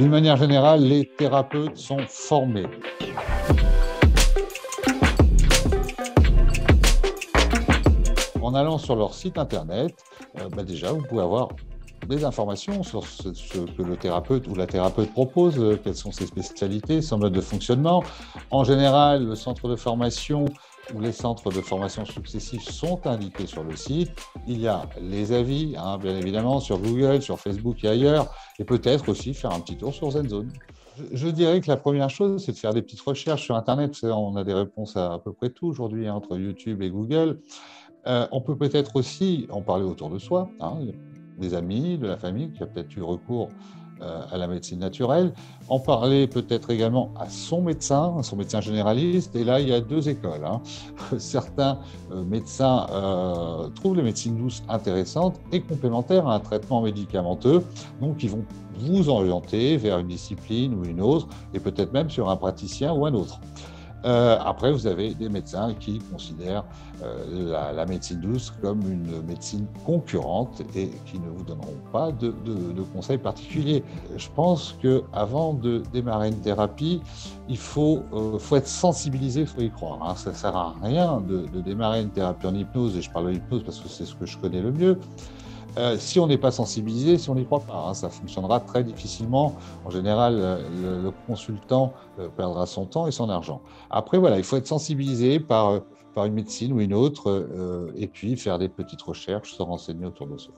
D'une manière générale, les thérapeutes sont formés. En allant sur leur site internet, déjà, vous pouvez avoir des informations sur ce que le thérapeute ou la thérapeute propose, quelles sont ses spécialités, son mode de fonctionnement. En général, le centre de formation ou les centres de formation successifs sont indiqués sur le site. Il y a les avis, bien évidemment, sur Google, sur Facebook et ailleurs, et peut-être aussi faire un petit tour sur ZenZone. Je dirais que la première chose, c'est de faire des petites recherches sur Internet. On a des réponses à peu près tout aujourd'hui, entre YouTube et Google. On peut peut-être aussi en parler autour de soi, des amis, de la famille qui a peut-être eu recours à la médecine naturelle. En parler peut-être également à son médecin généraliste. Et là, il y a deux écoles. Certains médecins trouvent les médecines douces intéressantes et complémentaires à un traitement médicamenteux. Donc, ils vont vous orienter vers une discipline ou une autre, et peut-être même sur un praticien ou un autre. Après, vous avez des médecins qui considèrent la médecine douce comme une médecine concurrente et qui ne vous donneront pas de conseils particuliers. Je pense qu'avant de démarrer une thérapie, il faut être sensibilisé, il faut y croire. Ça ne sert à rien de démarrer une thérapie en hypnose, et je parle de l'hypnose parce que c'est ce que je connais le mieux. Si on n'est pas sensibilisé, si on n'y croit pas, ça fonctionnera très difficilement. En général, le consultant perdra son temps et son argent. Après, voilà, il faut être sensibilisé par une médecine ou une autre, et puis faire des petites recherches, se renseigner autour de soi.